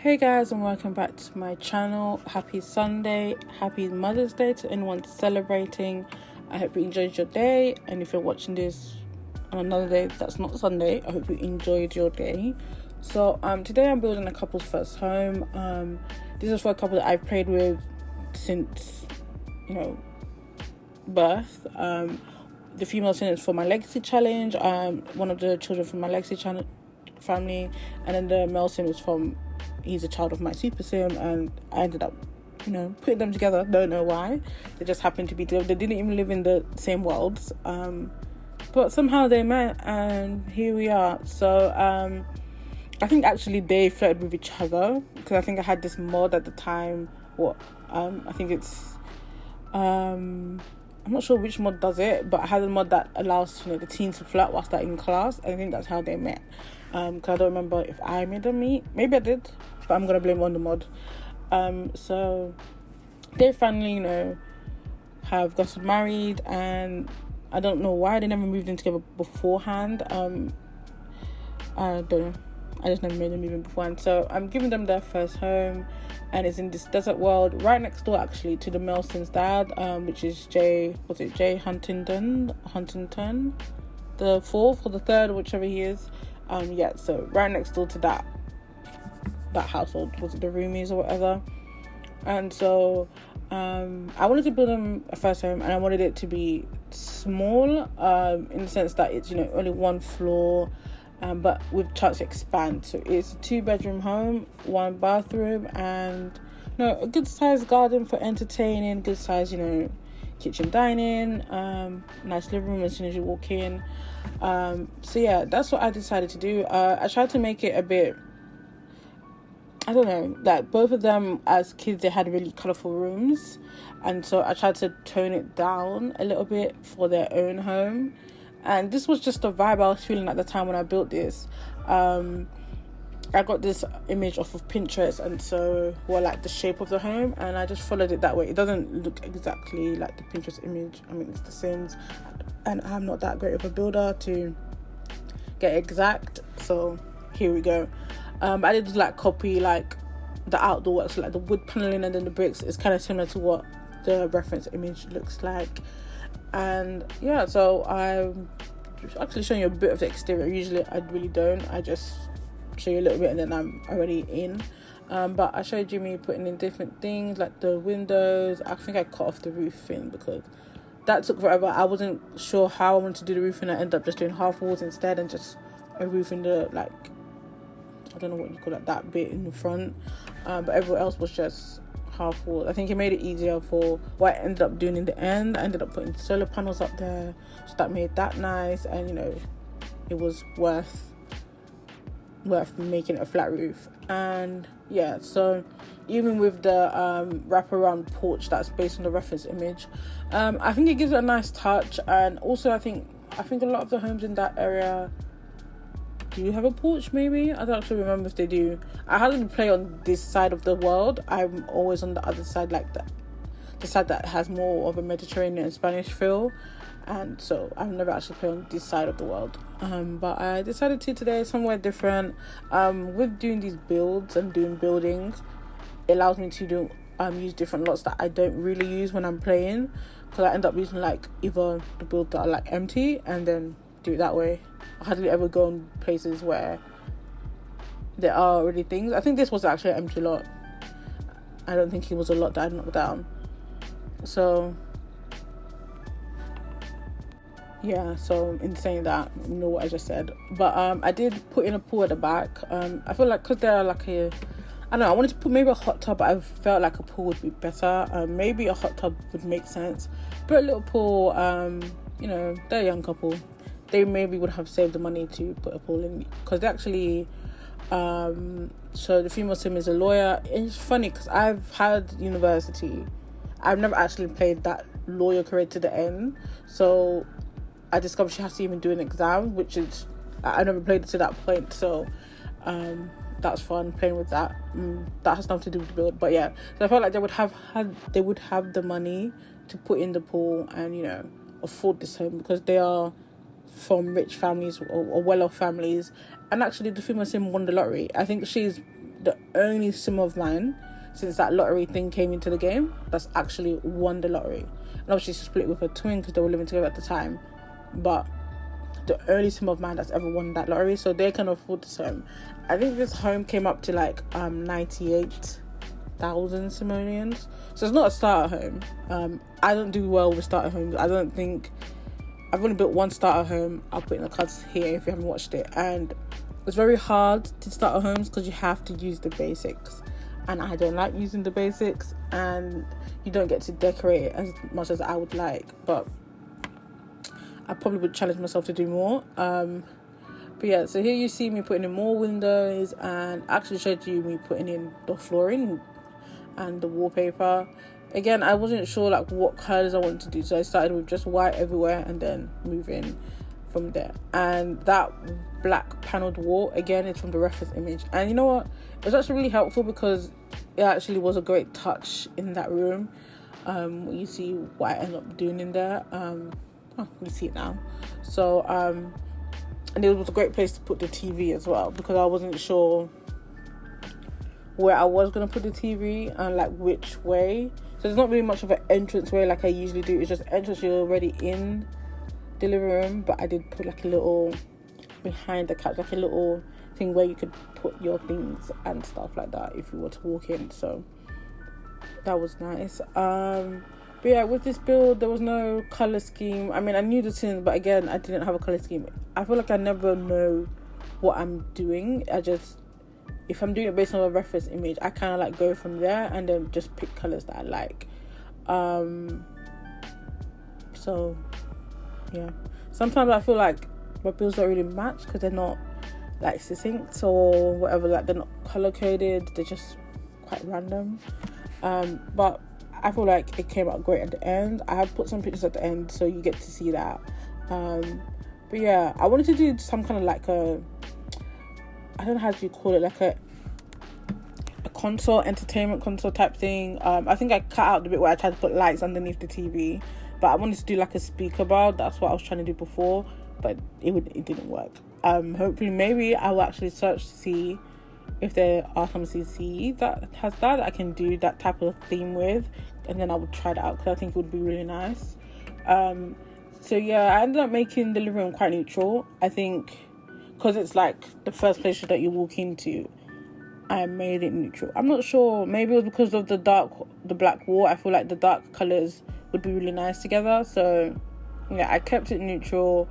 Hey guys, and welcome back to my channel. Happy Sunday, happy Mother's Day to anyone celebrating. I hope you enjoyed your day, and if you're watching this on another day that's not Sunday, I hope you enjoyed your day. So today I'm building a couple's first home. This is for a couple that I've played with since birth. The female sim is for my legacy challenge, one of the children from my legacy family, and then the male sim is he's a child of my super sim, and I ended up putting them together. Don't know why, they just happened to be together. They didn't even live in the same worlds, but somehow they met and here we are. So I think actually they flirted with each other, because I think I had this mod at the time. I think it's I'm not sure which mod does it, but I had a mod that allows the teens to flirt whilst they're in class. I think that's how they met, because I don't remember if I made them meet. Maybe I did, but I'm gonna blame on the mod. So they finally have gotten married, and I don't know why they never moved in together beforehand. I don't know, I just never made them move in beforehand. So I'm giving them their first home, and it's in this desert world right next door actually to the male sim's dad, which is Jay Huntington, the fourth or the third, whichever he is. So right next door to that household, was it the roomies or whatever. And so I wanted to build them a first home, and I wanted it to be small, in the sense that it's only one floor, but with chance to expand. So it's a 2-bedroom home, 1 bathroom, and a good sized garden for entertaining, good size kitchen, dining, nice living room as soon as you walk in. So yeah, that's what I decided to do. I tried to make it a bit, I don't know, like both of them as kids, they had really colourful rooms, and so I tried to tone it down a little bit for their own home. And this was just the vibe I was feeling at the time when I built this. I got this image off of Pinterest, and so like the shape of the home, and I just followed it that way. It doesn't look exactly like the Pinterest image. I mean, it's The Sims, and I'm not that great of a builder to get exact, so here we go. I did copy the outdoor works, like the wood paneling, and then the bricks is kind of similar to what the reference image looks like. And yeah, so I'm actually showing you a bit of the exterior. Usually I really don't, I just show you a little bit and then I'm already in. But I showed you me putting in different things like the windows. I think I cut off the roofing because that took forever. I wasn't sure how I wanted to do the roofing. I ended up just doing half walls instead, and just a roof in the I don't know what you call it, that bit in the front, but everywhere else was just half wall. I think it made it easier for what I ended up doing in the end. I ended up putting solar panels up there, so that made that nice, and it was worth making it a flat roof. And yeah, so even with the wraparound porch that's based on the reference image, I think it gives it a nice touch. And also I think a lot of the homes in that area do have a porch. Maybe I don't actually remember if they do. I hardly play on this side of the world. I'm always on the other side, like the side that has more of a Mediterranean and Spanish feel, and so I've never actually played on this side of the world. But I decided to today, somewhere different. With doing these builds and doing buildings, it allows me to use different lots that I don't really use when I'm playing, because I end up using either the builds that are empty and then do it that way. I hardly ever go in places where there are already things. I think this was actually an empty lot. I don't think it was a lot that I knocked down. So yeah, so in saying that, what I just said. But I did put in a pool at the back. I feel like because they're I don't know, I wanted to put maybe a hot tub, but I felt like a pool would be better. Maybe a hot tub would make sense, but a little pool, they're a young couple. They maybe would have saved the money to put a pool in, because they actually so the female sim is a lawyer. It's funny because I've had university, I've never actually played that lawyer career to the end, so I discovered she has to even do an exam, which is, I never played it to that point. So that's fun playing with that. That has nothing to do with the build, but yeah, so I felt like they would have the money to put in the pool and afford this home, because they are from rich families or well-off families. And actually the female sim won the lottery. I think she's the only sim of mine since that lottery thing came into the game that's actually won the lottery. And obviously she split with her twin because they were living together at the time, but the only sim of mine that's ever won that lottery, so they can afford this home. I think this home came up to like 98,000 simoleons, so it's not a starter home. I don't do well with starter homes. I don't think I've only built one starter home. I'll put in the cards here if you haven't watched it, and it's very hard to start homes because you have to use the basics, and I don't like using the basics, and you don't get to decorate it as much as I would like, but I probably would challenge myself to do more. But yeah, so here you see me putting in more windows, and actually showed you me putting in the flooring and the wallpaper. Again, I wasn't sure like what colours I wanted to do, so I started with just white everywhere and then moving from there. And that black panelled wall, again, is from the reference image. And you know what? It was actually really helpful because it actually was a great touch in that room. You see what I ended up doing in there. You see it now. So, and it was a great place to put the TV as well, because I wasn't sure where I was going to put the TV and like which way. So there's not really much of an entrance way like I usually do. It's just entrance, you're already in the living room, but I did put like a little behind the couch, like a little thing where you could put your things and stuff like that if you were to walk in. So that was nice. But yeah, with this build, there was no colour scheme. I mean, I knew the tins, but again, I didn't have a colour scheme. I feel like I never know what I'm doing. If I'm doing it based on a reference image, I kind of like go from there and then just pick colours that I like. So yeah, sometimes I feel like my builds don't really match because they're not like succinct or whatever, like they're not color coded, they're just quite random. But I feel like it came out great at the end. I have put some pictures at the end so you get to see that. But yeah, I wanted to do some kind of like I don't know how to call it, like a entertainment console type thing. I think I cut out the bit where I tried to put lights underneath the TV, but I wanted to do like a speaker bar. That's what I was trying to do before, but it didn't work. Hopefully maybe I will actually search to see if there are some CC that has that I can do that type of theme with, and then I would try that out because I think it would be really nice. So yeah, I ended up making the living room quite neutral. I think because it's like the first place that you walk into, I made it neutral. I'm not sure, maybe it was because of the black wall. I feel like the dark colours would be really nice together, so yeah, I kept it neutral.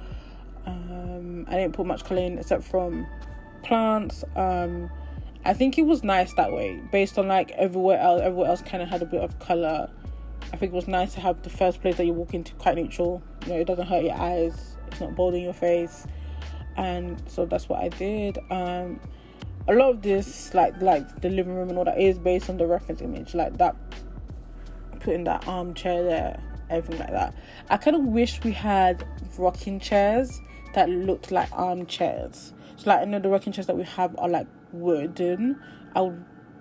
I didn't put much colour in except from plants. I think it was nice that way, based on like everywhere else kind of had a bit of colour. I think it was nice to have the first place that you walk into quite neutral. You know, it doesn't hurt your eyes, it's not bold in your face, and so that's what I did. A lot of this, like the living room and all that, is based on the reference image, like that, putting that armchair there, everything like that. I kind of wish we had rocking chairs that looked like armchairs. So like, I know the rocking chairs that we have are like wooden. I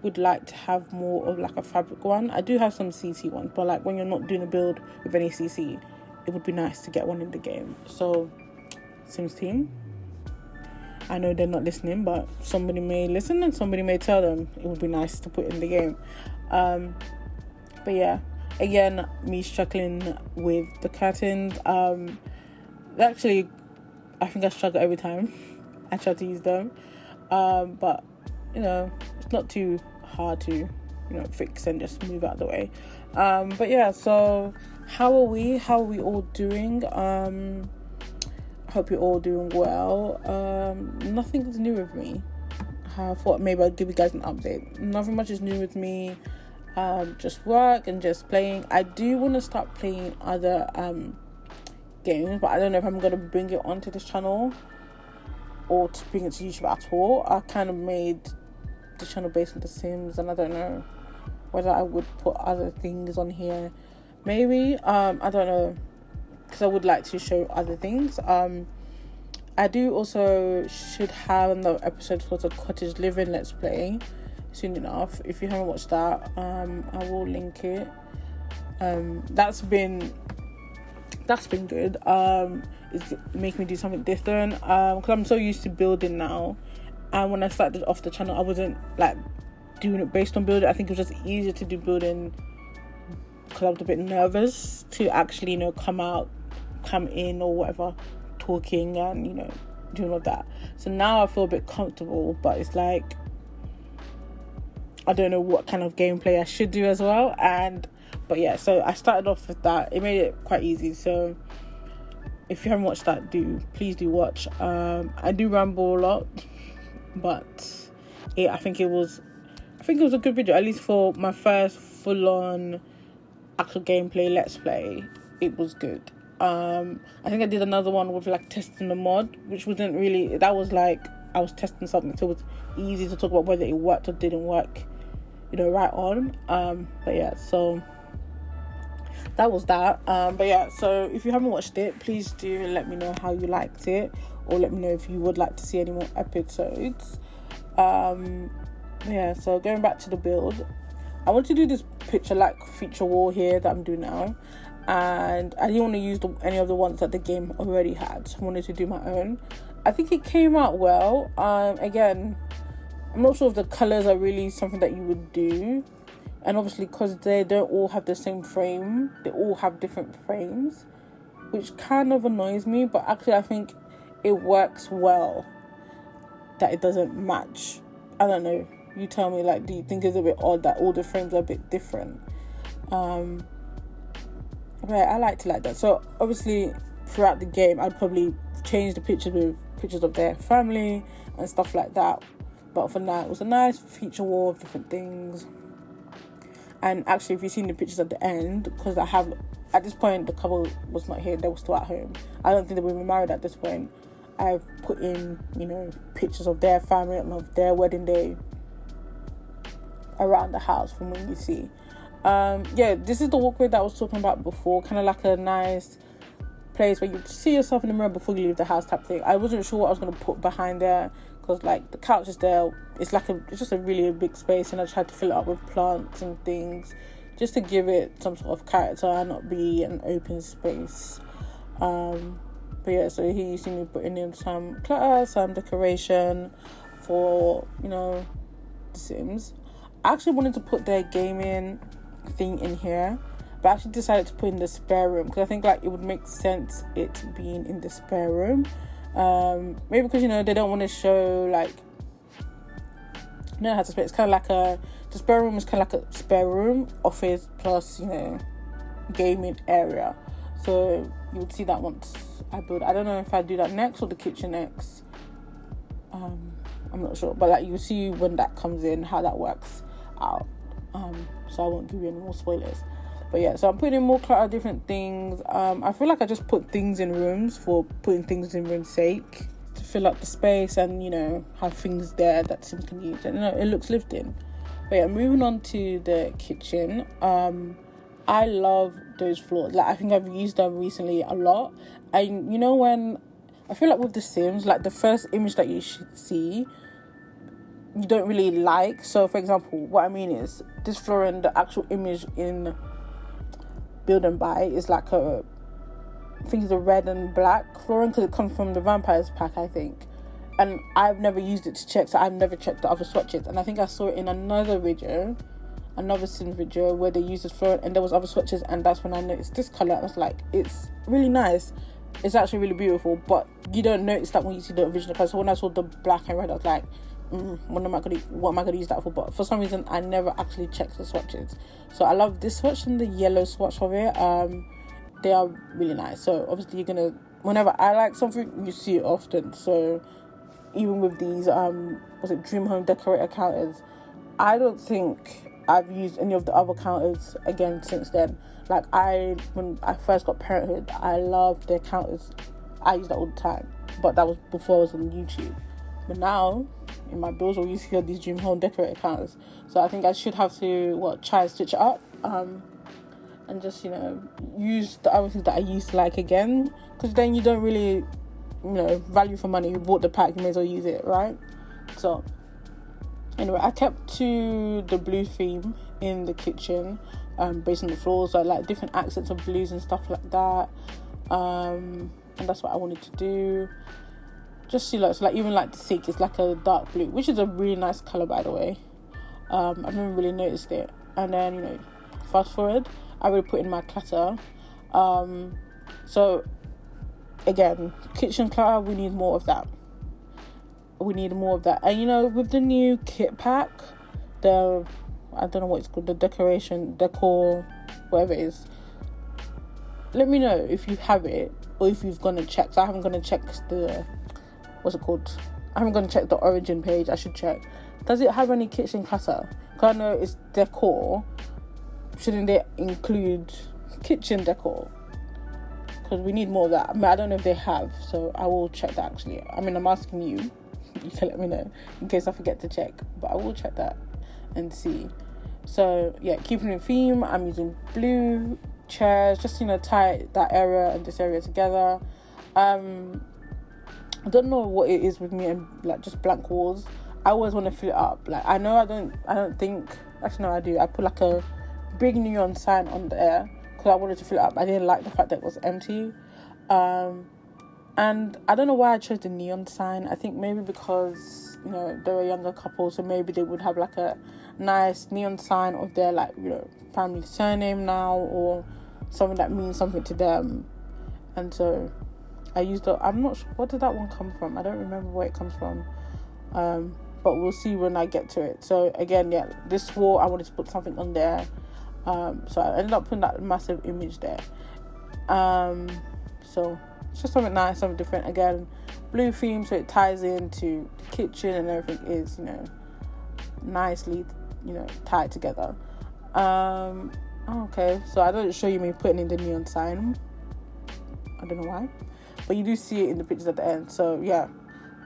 would like to have more of like a fabric one. I do have some CC ones, but like when you're not doing a build with any CC, it would be nice to get one in the game. So Sims team, I know they're not listening, but somebody may listen and somebody may tell them it would be nice to put in the game. But yeah, again, me struggling with the curtains. Actually, I think I struggle every time I try to use them. But you know, it's not too hard to, you know, fix and just move out of the way. But yeah, so how are we all doing? I hope you're all doing well. Nothing's new with me. I thought maybe I'd give you guys an update. Nothing much is new with me. Just work and just playing. I do want to start playing other games, but I don't know if I'm going to bring it onto this channel or to bring it to YouTube at all. I kind of made the channel based on The Sims, and I don't know whether I would put other things on here. Maybe, I don't know, because I would like to show other things. I do also should have another episode for the cottage living let's play soon enough. If you haven't watched that, I will link it. That's been good. It's making me do something different, because I'm so used to building now, And when I started off the channel, I wasn't like doing it based on building. I think it was just easier to do building because I was a bit nervous to actually, you know, come in or whatever, talking and, you know, doing all that. So now I feel a bit comfortable, but it's like I don't know what kind of gameplay I should do as well. But yeah, so I started off with that. It made it quite easy. So if you haven't watched that, please do watch. I do ramble a lot, but yeah, I think it was a good video, at least for my first full-on actual gameplay let's play. It was good. I think I did another one with like testing the mod, which wasn't really, that was like I was testing something, so it was easy to talk about whether it worked or didn't work, you know, right on. But yeah, so that was that. But yeah, so if you haven't watched it, please do let me know how you liked it, or let me know if you would like to see any more episodes. Yeah, so going back to the build, I want to do this picture like feature wall here that I'm doing now, and I didn't want to use any of the ones that the game already had, so I wanted to do my own. I think it came out well. Again, I'm not sure if the colours are really something that you would do, and obviously because they don't all have the same frame, they all have different frames, which kind of annoys me, but actually I think it works well that it doesn't match. I don't know, you tell me, like, do you think it's a bit odd that all the frames are a bit different? Right, I like that. So obviously throughout the game I'd probably change the pictures with pictures of their family and stuff like that, but for now it was a nice feature wall of different things. And actually, if you've seen the pictures at the end, because I have, at this point the couple was not here, they were still at home, I don't think they were married at this point, I've put in, you know, pictures of their family and of their wedding day around the house from when you see. Yeah, this is the walkway that I was talking about before, kind of like a nice place where you see yourself in the mirror before you leave the house type thing. I wasn't sure what I was going to put behind there, because like the couch is there, it's just a really big space, and I tried to fill it up with plants and things just to give it some sort of character and not be an open space. But yeah, so here you see me putting in some clutter, some decoration for, you know, The Sims. I actually wanted to put their gaming thing in here, but I actually decided to put in the spare room, because I think like it would make sense it being in the spare room. Maybe because, you know, they don't want to show like, you know how to explain. It's kind of like the spare room is kind of like a spare room, office plus, you know, gaming area. So you would see that once I build. I don't know if I do that next or the kitchen next. I'm not sure, but like you see when that comes in how that works out. So I won't give you any more spoilers. But yeah, so I'm putting in more clutter, different things. I feel like I just put things in rooms for putting things in rooms' sake, to fill up the space and, you know, have things there that Sims can use, and, you know, it looks lived in. But yeah, moving on to the kitchen. I love those floors. Like, I think I've used them recently a lot. And you know, when I feel like with The Sims, like the first image that you should see, you don't really like. So for example, what I mean is this floor and the actual image in Build and Buy is like I think it's a red and black flooring, because it comes from the Vampires pack, I think. And I've never used it to check, so I've never checked the other swatches. And I think I saw it in another Sims video where they used this flooring and there was other swatches, and that's when I noticed this colour. I was like, it's really nice. It's actually really beautiful, but you don't notice that when you see the original colour. So when I saw the black and red, I was like, what am I gonna use that for? But for some reason I never actually checked the swatches. So I love this swatch and the yellow swatch of it. They are really nice. So obviously whenever I like something, you see it often. So even with these was it Dream Home Decorator counters, I don't think I've used any of the other counters again since then. Like, when I first got Parenthood, I loved their counters. I use that all the time, but that was before I was on YouTube. But now in my bills, you see all these Dream Home Decorator counters. So I think I should have to try and switch it up, and just, you know, use the other things that I used to like again, because then you don't really, you know, value for money. You bought the pack, you may as well use it, right? So anyway, I kept to the blue theme in the kitchen, based on the floors. So I like different accents of blues and stuff like that, and that's what I wanted to do. just see, like, so like even like the sink is like a dark blue, which is a really nice color, by the way. I've never really noticed it. And then, you know, fast forward, I will put in my clutter. So again, kitchen clutter, we need more of that. And, you know, with the new kit pack, I don't know what it's called, the decor, whatever it is. Let me know if you have it, or if you've gone and checked. So I haven't gone and checked what's it called? I haven't gone and checked the origin page. I should check. Does it have any kitchen clutter? Because I know it's decor. Shouldn't they include kitchen decor? Because we need more of that. I mean, I don't know if they have, so I will check that actually. I mean, I'm asking you. You can let me know in case I forget to check. But I will check that and see. So, yeah, keeping in theme, I'm using blue chairs, just, you know, tie that area and this area together. I don't know what it is with me and, like, just blank walls. I always want to fill it up. Like, I know I don't think... Actually, no, I do. I put, like, a big neon sign on there because I wanted to fill it up. I didn't like the fact that it was empty. And I don't know why I chose the neon sign. I think maybe because, you know, they're a younger couple, so maybe they would have, like, a nice neon sign of their, like, you know, family surname now, or something that means something to them. And so I used I'm not sure, what did that one come from? I don't remember where it comes from. But we'll see when I get to it. So again, yeah, this wall, I wanted to put something on there. So I ended up putting that massive image there. So it's just something nice, something different. Again, blue theme, so it ties into the kitchen and everything is, you know, nicely, you know, tied together. Okay, so I don't show you me putting in the neon sign. I don't know why, but you do see it in the pictures at the end. So yeah,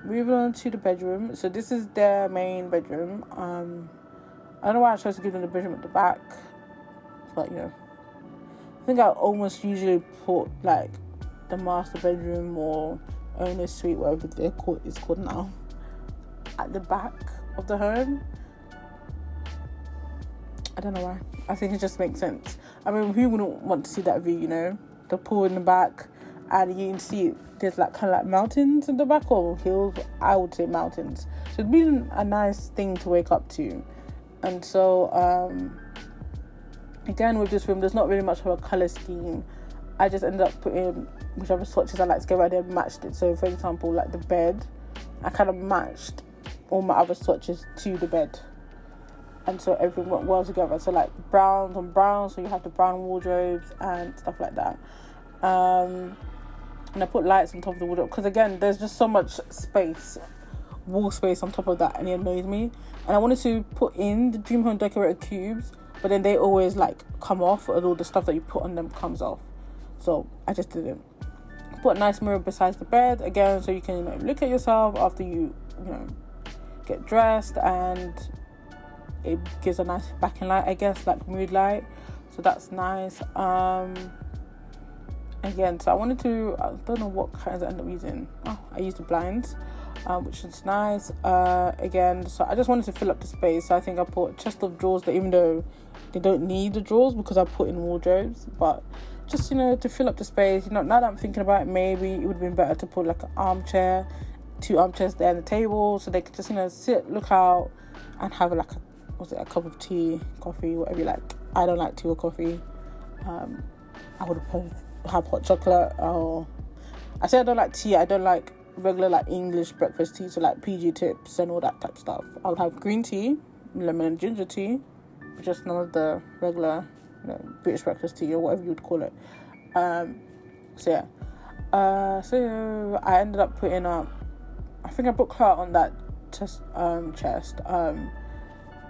moving on to the bedroom. So this is their main bedroom. I don't know why I chose to give them the bedroom at the back, but, you know, I think I almost usually put, like, the master bedroom or owner's suite, whatever it's called now, at the back of the home. I don't know why. I think it just makes sense. I mean, who wouldn't want to see that view, you know? The pool in the back, and you can see there's, like, kind of like mountains in the back, or hills. I would say mountains. So it'd be a nice thing to wake up to. And so, again, with this room, there's not really much of a colour scheme. I just ended up putting whichever swatches I like to get right there, matched it. So, for example, like the bed, I kind of matched all my other swatches to the bed. And so everything went well together. So, like, browns on browns, so you have the brown wardrobes and stuff like that. And I put lights on top of the wardrobe because, again, there's just so much space, wall space on top of that, and it annoys me. And I wanted to put in the Dream Home Decorator cubes, but then they always, like, come off, and all the stuff that you put on them comes off. So I just didn't. Put a nice mirror beside the bed, again, so you can, you know, look at yourself after you know, get dressed, and it gives a nice backing light, I guess, like mood light. So that's nice. Again, so I don't know what kinds I end up using. I used the blinds, which is nice. Again, so I just wanted to fill up the space. So I think I put a chest of drawers that, even though they don't need the drawers because I put in wardrobes, but just, you know, to fill up the space. You know, now that I'm thinking about it, maybe it would have been better to put, like, an armchair, 2 armchairs there on the table, so they could just, you know, sit, look out, and have, like, a cup of tea, coffee, whatever you like. I don't like tea or coffee. I would have hot chocolate, or I say I don't like tea. I don't like regular, like, English breakfast tea, so, like, PG tips and all that type of stuff. I would have green tea, lemon and ginger tea, just none of the regular, you know, British breakfast tea or whatever you would call it. So I ended up putting up, I think I put clout on that chest.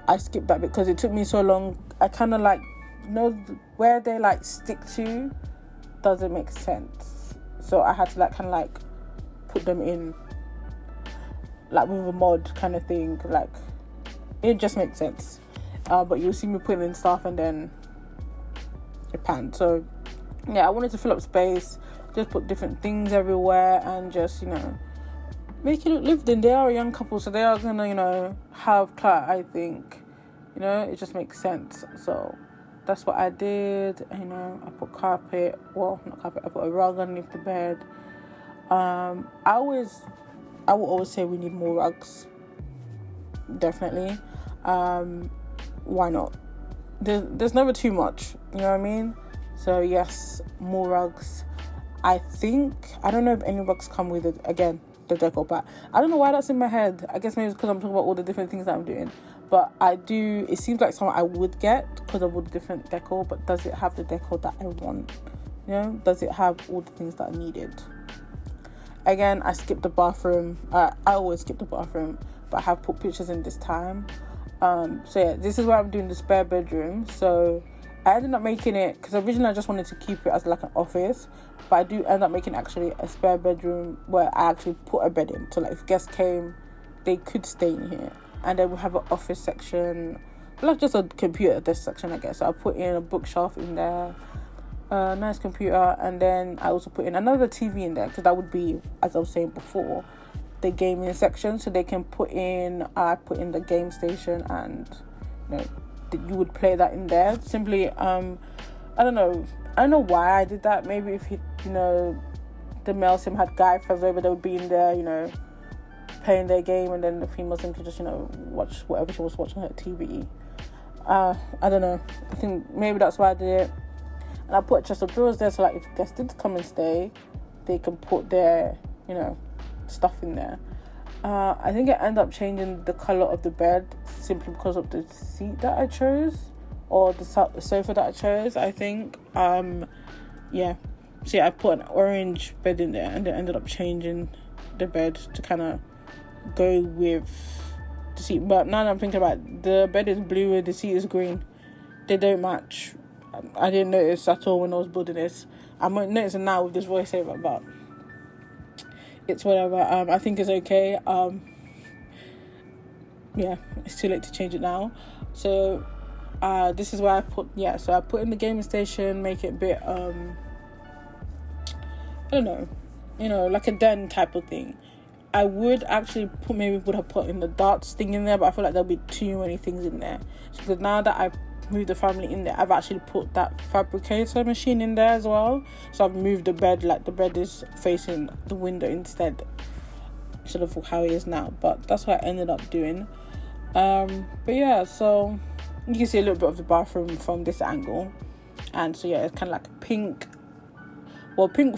I skipped that because it took me so long. I kind of, like, you know, where they, like, stick to doesn't make sense. So I had to, like, kind of, like, put them in, like, with a mod kind of thing. Like, it just makes sense. But you'll see me putting in stuff and then it panned. So yeah, I wanted to fill up space, just put different things everywhere, and just, you know, make it look lived in. They are a young couple, so they are gonna, you know, have clutter, I think. You know, it just makes sense. So that's what I did. You know, I put not carpet, I put a rug underneath the bed. I I will always say we need more rugs. Definitely. Why not? There's never too much, you know what I mean? So yes, more rugs. I don't know if any rugs come with it, again, the decor, but I don't know why that's in my head. I guess maybe it's because I'm talking about all the different things that I'm doing. But it seems like something I would get because of all the different decor, but does it have the decor that I want? You know, does it have all the things that I needed? Again, I skipped the bathroom. I always skip the bathroom, but I have put pictures in this time. So yeah, this is where I'm doing the spare bedroom. So I ended up making it, because originally I just wanted to keep it as like an office, but I do end up making actually a spare bedroom where I actually put a bed in. So like if guests came, they could stay in here. And then we have an office section, like just a computer desk section, I guess. So I put in a bookshelf in there, a nice computer, and then I also put in another TV in there, because that would be, as I was saying before, the gaming section. So they can I put in the game station, and you know, you would play that in there. Simply, I don't know why I did that. Maybe if the male sim had guy friends over, they would be in there, playing their game, and then the female sim could just, watch whatever she was watching on her TV. I don't know. I think maybe that's why I did it. And I put a chest of drawers there, so like if guests did come and stay, they can put their, stuff in there. I think I ended up changing the colour of the bed simply because of the seat that I chose, or the sofa that I chose, I think. Yeah. So yeah, I put an orange bed in there, and then ended up changing the bed to kind of go with the seat. But now that I'm thinking about it, the bed is blue and the seat is green. They don't match. I didn't notice at all when I was building this. I'm noticing now with this voiceover, but it's whatever. I think it's okay. Yeah, it's too late to change it now. So this is where I put in the gaming station, make it a bit I don't know, like a den type of thing. I would actually would have put in the darts thing in there, but I feel like there'll be too many things in there. So because now that I've moved the family in there, I've actually put that fabricator machine in there as well. So I've moved the bed, like the bed is facing the window instead of how it is now. But that's what I ended up doing. But yeah, so you can see a little bit of the bathroom from this angle. And so yeah, it's kind of like a pink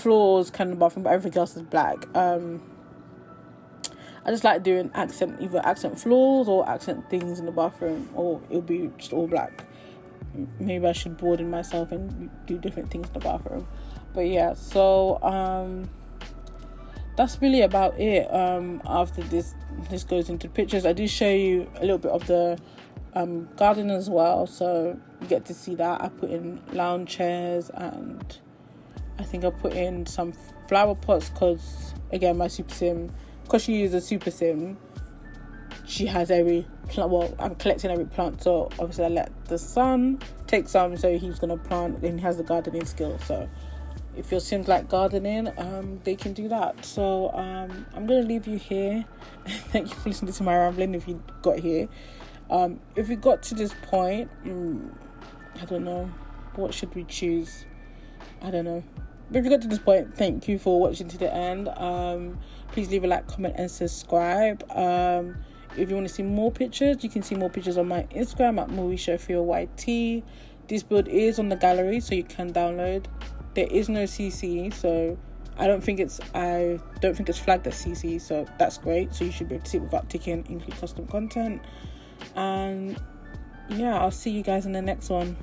floors kind of bathroom, but everything else is black. I just like doing either accent floors or accent things in the bathroom, or it'll be just all black. Maybe I should broaden myself and do different things in the bathroom. But yeah, so that's really about it. After this goes into pictures, I do show you a little bit of the garden as well, so you get to see that. I put in lounge chairs, and I think I put in some flower pots because, again, my super sim, because she is a super sim, she has every plant. Well, I'm collecting every plant, so obviously I let the son take some, so he's gonna plant, and he has the gardening skill. So if your sims like gardening, they can do that. So I'm gonna leave you here. Thank you for listening to my rambling. If you got here, if you got to this point, I don't know, what should we choose? I don't know. But if you got to this point, thank you for watching to the end. Please leave a like, comment, and subscribe. If you want to see more pictures, you can see more pictures on my Instagram at MoeshaAfia YT. This build is on the gallery, so you can download. There is no CC, so I don't think it's flagged as CC, so that's great. So you should be able to see it without ticking include custom content. And yeah, I'll see you guys in the next one.